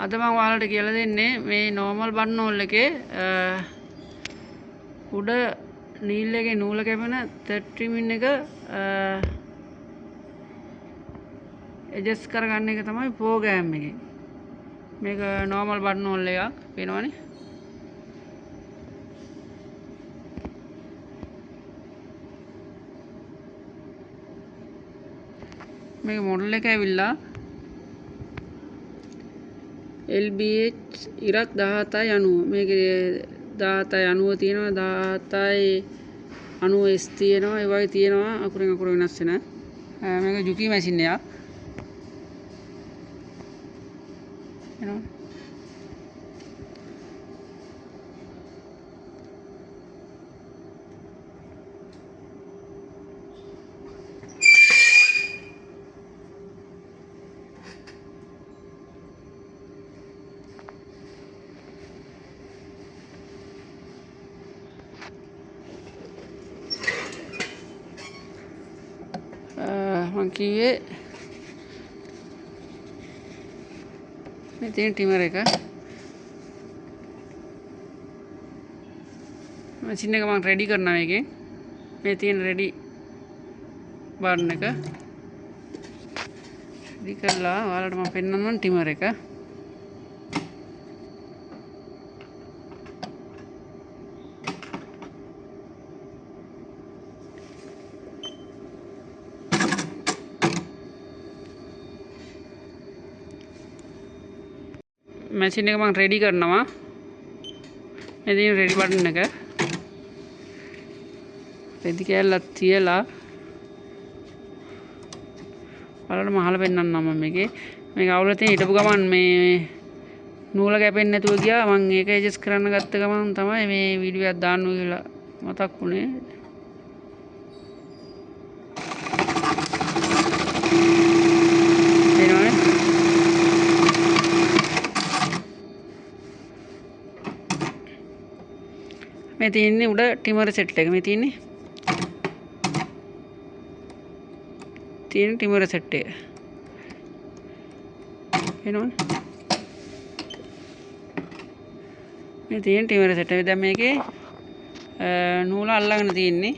අද මම ඔයාලට කියලා දෙන්නේ මේ normal button hole එකේ උඩ නීල් එකේ නූල කැපෙන thread trimming එක adjust කරගන්න එක තමයි program එකේ. මේක normal button hole එකක් පේනවනේ. මේක මොඩල් එක ඇවිල්ලා LBH ඉරක් 1790 මේකේ 1790 තියෙනවා 1790S තියෙනවා ඒ වගේ තියෙනවා අකුරෙන් අකුර වෙනස් වෙන මේක ජුකි මැෂින් එකක් එනවා මං කිව්වේ මේ තියෙන ටිමර් එක මැෂින් එක මම රෙඩි කරනවා මේකෙන් මේ තියෙන රෙඩි බටන් එක රෙඩි කරලා ඔයාලට මම පෙන්නන්නම් ටිමර් එක මැෂින් එක මම රෙඩි කරනවා මේ තියෙන රෙඩි බටන් එක රෙදි කෑල්ලක් තියලා බලන්න මහල පෙන්නන්නම් මම මේක අවුල තියෙන හිටපු ගමන් මේ නූල කැපෙන්නේ නැතුව ගියා මම ඒක ඇඩ්ජස්ට් කරන්න ගත්ත ගමන් තමයි මේ වීඩියෝ එකක් දාන්න කියලා මතක් වුණේ මේ තියෙන්නේ උඩ ටිමර් සෙට් එක මේ තියෙන ටිමර් සෙට් එක එනවනේ මේ තියෙන ටිමර් සෙට් එක දැන් මේකේ නූල අල්ලගෙන තියෙන්නේ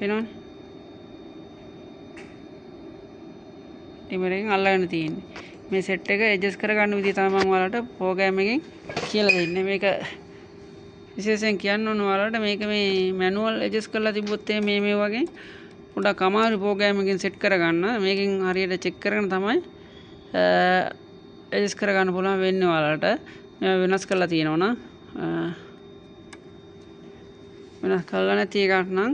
එනවනේ ටිමර් එකෙන් අල්ලගෙන තියෙන්නේ මේ සෙට් එක ඇඩ්ජස්ට් කරගන්න විදිය තමයි මම ඔයාලට ප්‍රෝග්‍රෑම් එකෙන් කියලා දෙන්නේ මේක විශේෂයෙන් කියන්න ඕන ඔයාලට මේක මේ මැනුවල් ඇඩ්ජස්ට් කරලා තිබ්බොත් මේ වගේ පොඩක් අමාරු ප්‍රෝග්‍රෑම් එකකින් සෙට් කරගන්න මේකෙන් හරියට චෙක් කරගෙන තමයි ඇඩ්ජස්ට් කරගන්න පුළුවන් වෙන්නේ ඔයාලට මේවා වෙනස් කරලා තියෙනවා නම් වෙනස් කරලා නැති එකක් නම්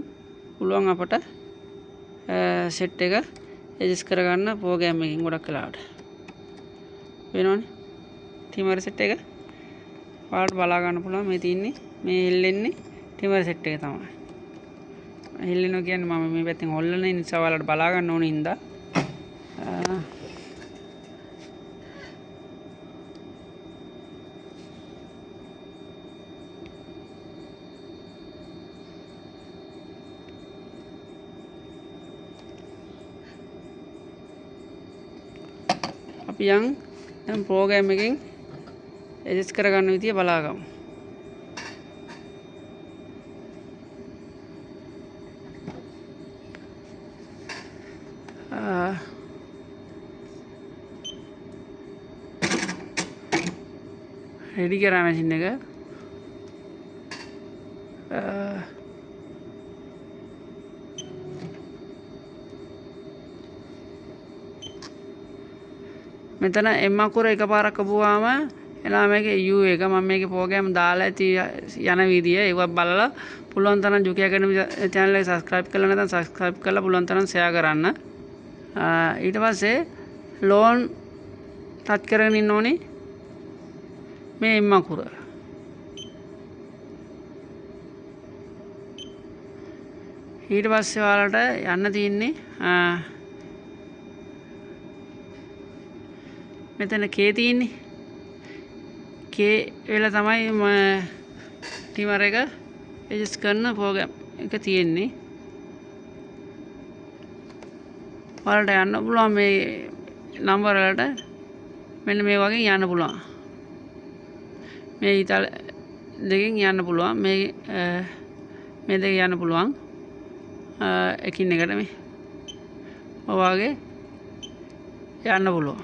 පුළුවන් අපට සෙට් එක ඇඩ්ජස්ට් කරගන්න ප්‍රෝග්‍රෑම් එකකින් ගොඩක් වෙලාවට වෙනවනේ ටිමර් සෙට් එක ඔයාලට බලා ගන්න පුළුවන් මේ තියෙන්නේ මේ හෙල්ලෙන්නේ ටිමර් සෙට් එක තමයි හෙල්ලෙනවා කියන්නේ මම මේ පැත්තෙන් හොල්ලන නිසා ඔයාලට බලා ගන්න ඕනේ ඉඳා අපි යන් දැන් ප්‍රෝග්‍රෑම් එකෙන් ඇඩ්ජස්ට් කරගන්න විදිය බලාගමු රෙඩි කරා මැෂින් එක මෙතන M අකුර එකපාරක් අපුවාම එනවා මේකේ U එක මම මේකේ ප්‍රෝග්‍රෑම් දාලා ඇති යන විදිය ඒක බලලා පුළුවන් තරම් ජුකි ඇකඩමි channel එක subscribe කරලා නැත්නම් subscribe කරලා පුළුවන් තරම් share කරන්න ඊට පස්සේ loan touch කරගෙන ඉන්න ඕනේ මේ M අකුර ඊට පස්සේ ඔයාලට යන්න තියෙන්නේ මෙතන K තියෙන්නේ K වෙලා තමයි ටිමර් එක ඇඩ්ජස්ට් කරන ප්‍රෝග්‍රෑම් එක තියෙන්නේ ඔයාලට යන්න පුළුවන් මේ නම්බර වලට මෙන්න මේ වගේ යන්න පුළුවන්. මේ ඊතල දෙකෙන් යන්න පුළුවන්. මේ දෙක යන්න පුළුවන්. එකින් එකට මේ ඔය වගේ යන්න පුළුවන්.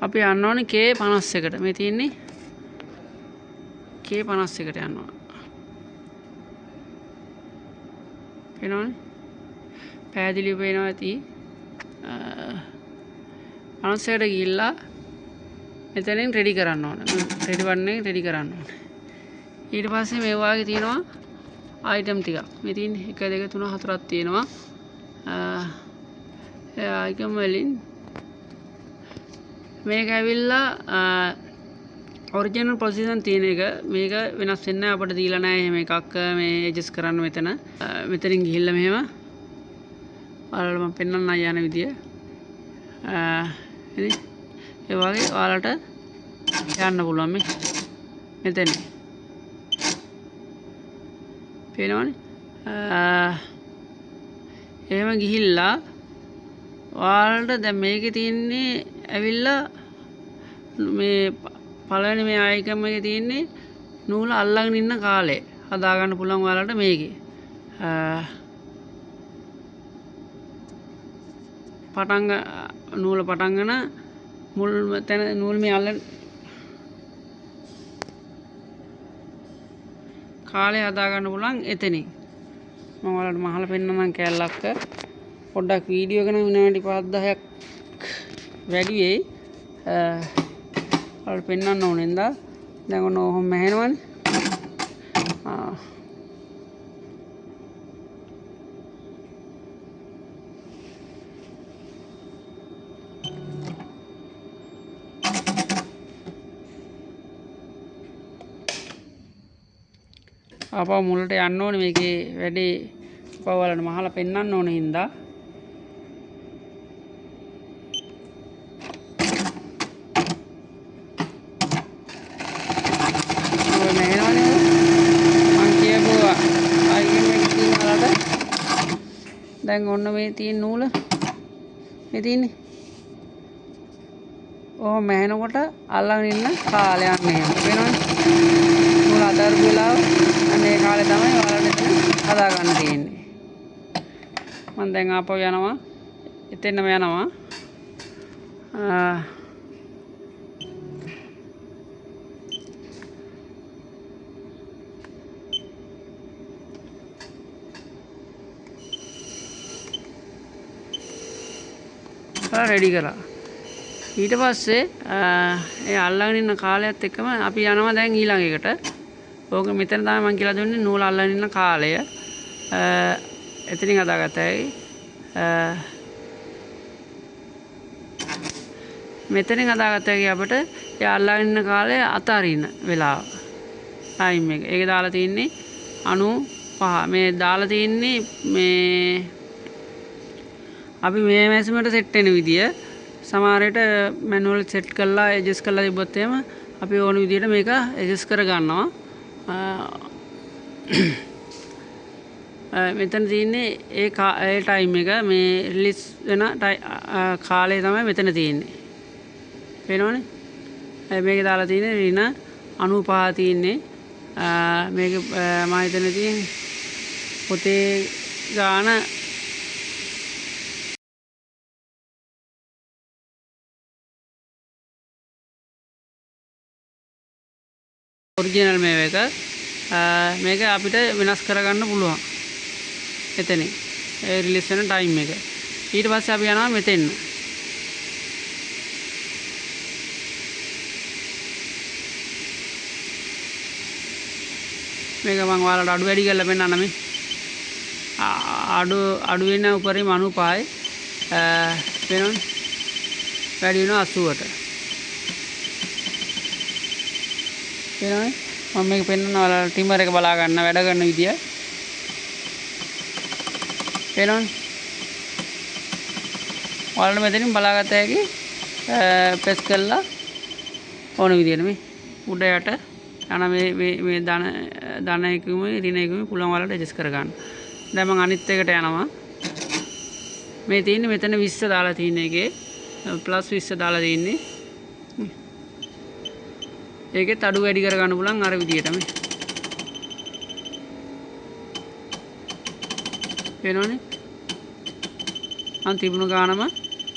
අපි යන්න ඕනේ K51ට. මේ තියෙන්නේ K51ට යන්න ඕන. පේනවනේ? පැහැදිලිව පේනවා ඇති. 51ට ගිහිල්ලා මෙතනින් රෙඩි කරන්න ඕන. රෙඩි වන්නේ රෙඩි කරන්න ඕන. ඊට පස්සේ මේ වාගේ තියෙනවා අයිටම් ටිකක්. මේ තියෙන්නේ 1 2 3 4ක් තියෙනවා. අයිටම් වලින් මේක ඇවිල්ලා ඔරිජිනල් පොසිෂන් තියෙන එක. මේක වෙනස් වෙන්නේ නැහැ. අපිට දීලා නැහැ එහෙම එකක් මේ ඇඩ්ජස්ට් කරන්න මෙතන. මෙතනින් ගිහිල්ලා මෙහෙම ඔයාලට මම පෙන්නන්න යන විදිය. ඉතින් ඒ වගේ ඔයාලට යන්න පුළුවන් මේ මෙතන. පේනවනේ? එහෙම ගිහිල්ලා ඔයාලට දැන් මේකේ තියෙන්නේ ඇවිල්ලා මේ පළවෙනි මේ අයිකම් එකේ තියෙන්නේ නූල අල්ලගෙන ඉන්න කාලය හදා ගන්න පුළුවන් ඔයාලට මේකේ. නූල පටන් ගන්න මුල් තැන නූල් මේ අල්ලන කාලය හදා ගන්න පුළුවන් එතනින්. මම ඔයාලට මහල පෙන්නනම් කැලලක් පොඩ්ඩක් වීඩියෝ එක නම් විනාඩි 5-10ක් වැඩි වෙයි. ඔයාලට පෙන්නන්න ඕනේ නේද? දැන් ඔන්න ඔහොම මැහෙනවනේ. ආපහු මුලට යන්න ඕනේ මේකේ වැඩේ පවවලට මහලා පෙන්නන්න ඕනේ හින්දා. ඔය නැගෙනවනේ මං කියපුවා අයිගෙන් එක තියෙනවලට. දැන් ඔන්න මේ තියෙන නූල මේ තියෙන්නේ. ඔහොම මැහෙනකොට අල්ලගෙන ඉන්න කාලයක් නේ. වෙනවනේ. නූල අතරපු වෙලාව මේ කාලේ තමයි ඔයාලට හදා ගන්න තියෙන්නේ. මම දැන් ආපහු යනවා. එතෙන්නම යනවා. රෙඩි කරා. ඊට පස්සේ ඒ අල්ලගෙන ඉන්න කාලයත් එක්කම අපි යනවා දැන් ඊළඟ එකට. ඕක මෙතන තමයි මම කියලා දුන්නේ නූල අල්ලගෙන ඉන්න කාලය. එතනින් හදාගත්තයි. මෙතනින් හදාගත්තයි අපිට ඒ අල්ලගෙන ඉන්න කාලය අතාරින්න වෙලාව. ටයිම් එක. ඒක දාලා තින්නේ 95. මේ දාලා තින්නේ මේ අපි මේ මැෂිමට සෙට් වෙන විදිය. සමහර විට මැනුවල් සෙට් කරලා ඇඩ්ජස්ට් කරලා තිබ්බොත් එහෙම අපි ඕන විදියට මේක ඇඩ්ජස්ට් කර ගන්නවා. මෙතන තියෙන්නේ ඒ ටයිම් එක මේ රිලීස් වෙන කාලය තමයි මෙතන තියෙන්නේ. පේනවනේ? මේක දාලා තියෙන්නේ ඍණ 95 තියෙන්නේ. මේක මම හිතන්නේ තියෙන්නේ පොතේ ගාන ඔරිජිනල් මේක මේක අපිට වෙනස් කරගන්න පුළුවන්. එතනින් ඒ රිලීස් වෙන ටයිම් එක. ඊට පස්සේ අපි යනවා මෙතෙන්. මේක මම ඔයාලට අඩු වැඩි කරලා පෙන්නන්න මේ. අඩු වෙන උපරිම 95යි. වෙනවනේ. වැඩි වෙනවා 80ට. මම මේක පෙන්නනවා ඔයාලට ටිමර් එක බලා ගන්න වැඩ කරන විදිය. පේනවනේ. ඔයාලට මෙතනින් බලාගත්ත හැකි ප්‍රෙස් කළා ඕන විදියට මේ උඩ යට යන මේ ධන එකකුමයි ඍණ එකකුමයි පුළුවන් ඔයාලට ඇඩ්ජස්ට් කරගන්න. දැන් මම අනිත් එකට යනවා. මේ තියෙන්නේ මෙතන 20 දාලා තියෙන එකේ ප්ලස් 20 දාලා තියෙන්නේ. ඒකෙත් අඩු වැඩි කරගන්න පුළුවන් අර විදියටම. වෙනවනේ. අන්තිමුණු ගානම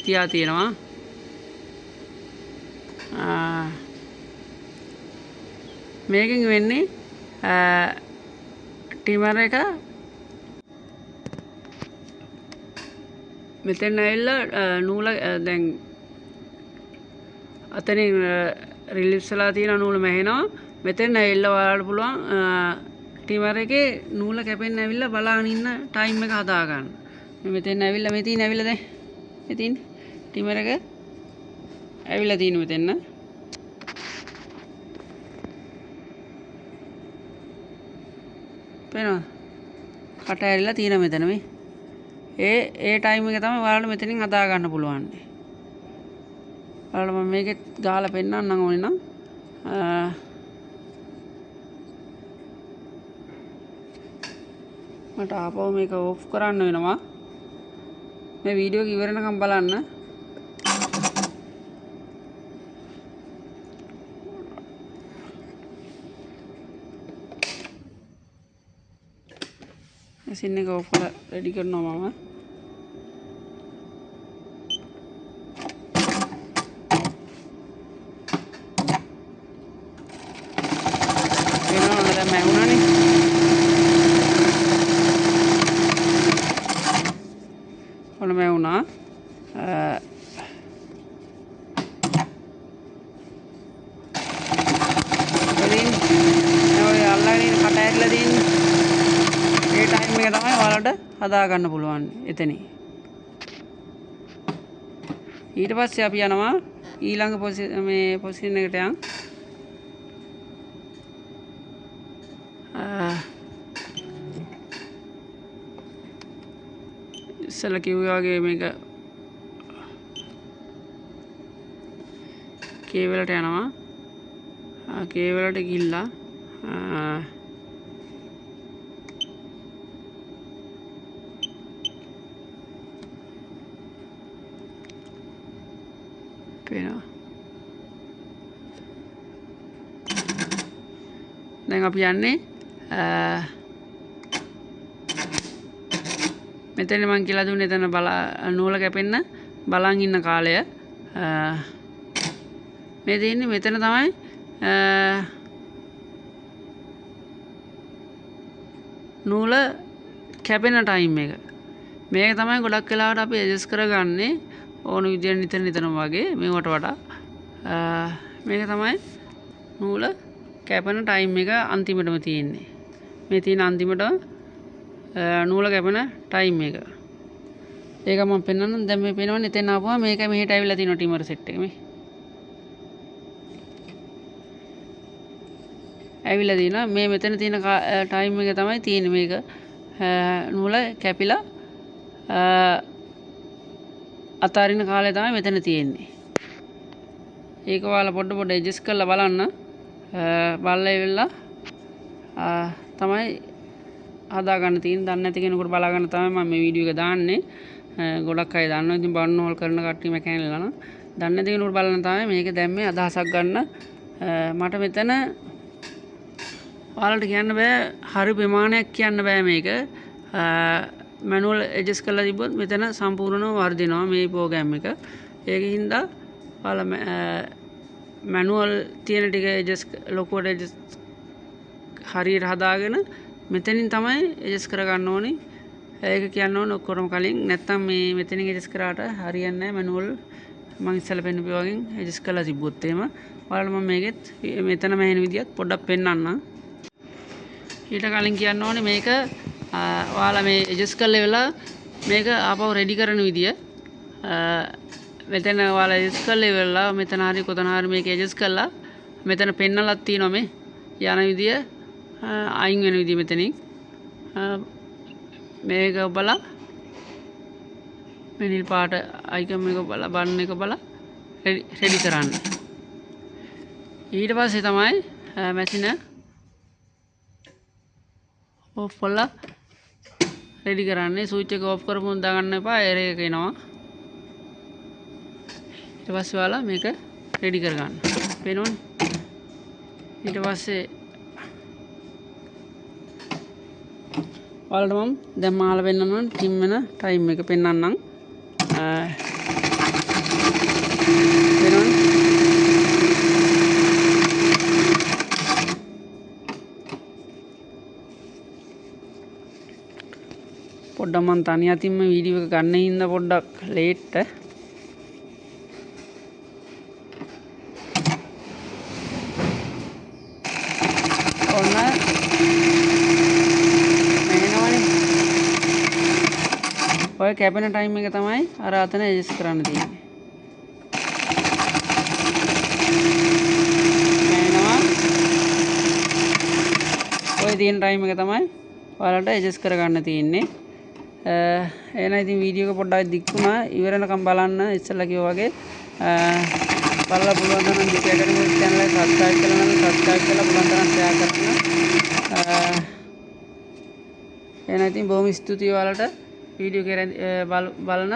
තියා තියෙනවා. මේකෙන් වෙන්නේ ටිමර් එක මෙතෙන් ඇවිල්ලා නූල දැන් අතනින් රිලිප්ස් වෙලා තියෙන නූල මැහෙනවා. මෙතෙන් ඇවිල්ලා ඔයාලට පුළුවන් ටිමර් එකේ නූල කැපෙන්න ඇවිල්ලා බලාගෙන ඉන්න ටයිම් එක හදා ගන්න. මෙතෙන් ඇවිල්ලා මේ තියෙන ඇවිල්ලා දැන් මේ තියෙන ටිමර් එක ඇවිල්ලා තියෙන මෙතෙන් පේනවද? කට ඇරිලා තියෙන මෙතන මේ ඒ ටයිම් එක තමයි ඔයාලට මෙතනින් හදා ගන්න පුළුවන්. ඔයාලට මම මේකෙත් ගාලා පෙන්නන්නම් ඕනේ නම් මට ආපහු මේක ඕෆ් කරන්න වෙනවා. මේ වීඩියෝ එක ඉවරනකම් බලන්න. මැෂින් එක ඕෆ් කරලා රෙඩි කරනවා මම. වෙනවා දැන් මැවුණානේ. ඔන්න මැවුණා. ඉතින් ඔය අල්ලගෙන කට ඇරිලා තියෙන්නේ. ඒ ටයිම් එක තමයි ඔයාලට හදා ගන්න පුළුවන් එතනින්. ඊට පස්සේ අපි යනවා ඊළඟ පොසිෂන් එකට යන්. ඉස්සෙල්ලා කිව්වා වගේ මේක K වලට යනවා. K වලට ගිහිල්ලා පේනවා. දැන් අපි යන්නේ මෙතන මම කියලා දුන්නේ එතන නූල කැපෙන්න බලන් ඉන්න කාලය. මේ තියෙන්නේ මෙතන තමයි නූල කැපෙන ටයිම් එක. මේක තමයි ගොඩක් වෙලාවට අපි ඇඩ්ජස්ට් කරගන්නේ ඕන විදියට නිතරම වගේ මේවට වඩා. මේක තමයි නූල කැපෙන ටයිම් එක අන්තිමටම තියෙන්නේ. මේ තියෙන අන්තිමට නූල කැපෙන ටයිම් එක. ඒක මම පෙන්නන්නම්. දැන් මේ පේනවනේ එතන ආපුවා මේක මෙහෙට ඇවිල්ලා තියෙනවා ටිමර් සෙට් එක මේ. ඇවිල්ලා තියෙනවා මේ මෙතන තියෙන ටයිම් එක තමයි තියෙන්නේ මේක. නූල කැපිලා අතාරින කාලය තමයි මෙතන තියෙන්නේ. ඒක ඔයාලා පොඩ ඇඩ්ජස්ට් කරලා බලන්න. බලලා ඉවරලා තමයි හදා ගන්න තියෙන්නේ. දන්නේ නැති කෙනෙකුට බලා ගන්න තමයි මම මේ වීඩියෝ එක දාන්නේ. ගොඩක් අය දන්නවා. ඉතින් බර්න් හෝල් කරන කට්ටිය මැකැනිකල්ලා නම් දන්නේ නැති කෙනෙකුට බලන්න තමයි මේක දැම්මේ අදහසක් ගන්න. මට මෙතන ඔයාලට කියන්න බෑ හරි ප්‍රමාණයක් කියන්න බෑ මේක. මැනුවල් ඇඩ්ජස්ට් කරලා තිබ්බොත් මෙතන සම්පූර්ණව වර්ධිනවා මේ ප්‍රෝග්‍රෑම් එක. ඒකින්ද ඔයාලා මැනුවල් තියෙන ටික ඇඩ්ජස්ට් ලොකුවට ඇඩ්ජස්ට් හරියට හදාගෙන මෙතනින් තමයි ඇඩ්ජස්ට් කරගන්න ඕනේ. ඒක කියන්න ඕනේ ඔක්කොම කලින්. නැත්තම් මේ මෙතනින් ඇඩ්ජස්ට් කරාට හරියන්නේ නැහැ. මැනුවල් මම ඉස්සෙල්ලා පෙන්නපු වගේ ඇඩ්ජස්ට් කරලා තිබ්බොත් එහෙම. ඔයාලට මම මේකෙත් මෙතන මැහෙන විදියත් පොඩ්ඩක් පෙන්නන්නම්. ඊට කලින් කියන්න ඕනේ මේක ඔයාලා මේ ඇඩ්ජස්ට් කරලා ඉවරලා මේක ආපහු රෙඩි කරන විදිය. මෙතන ඔයාලා ඇඩ්ජස්ට් කරලා ඉවරලා මෙතන හරි කොතන හරි මේක ඇඩ්ජස්ට් කරලා මෙතන පෙන්නලක් තියෙනවා මේ යන විදිය අයින් වෙන විදිය මෙතනින් මේක ඔබලා මේ නිල් පාට අයිකන් එක බලලා බන් එක බලලා රෙඩි කරන්න. ඊට පස්සේ තමයි මැෂින ඕෆ් කරලා රෙඩි කරන්නේ. ස්විච් එක ඕෆ් කරපුවම දාගන්න එපා, එරර් එක එනවා. ඊට පස්සේ ඔයාලා මේක රෙඩි කරගන්න. පේනවනේ. ඊට පස්සේ ඔයාලට මම දැන් මාලා පෙන්නන්නම් ටිම් වෙන ටයිම් එක පෙන්නන්නම්. පේනවනේ. පොඩ්ඩක් මම තනි අතින්ම වීඩියෝ එක ගන්න හින්දා පොඩ්ඩක් ලේට්. ඔන්න මේනවනේ. ඔය කැපෙන ටයිම් එක තමයි අර අතන ඇඩ්ජස්ට් කරන්න තියෙන්නේ. මේනවා. ඔය තියෙන ටයිම් එක තමයි ඔයාලට ඇඩ්ජස්ට් කරගන්න තියෙන්නේ. එහෙනම් ඉතින් වීඩියෝ එක පොඩ්ඩක් දික් වුණා. ඉවර වෙනකම් බලන්න. ඉස්සෙල්ලා කිව්වා වගේ බලලා පුළුවන් තරම් දික් ඇකඩමි channel එක subscribe කරලා නම් subscribe කරලා පුළුවන් තරම් share කරන්න. එහෙනම් ඉතින් බොහොම ස්තුතියි ඔයාලට වීඩියෝ එක බලන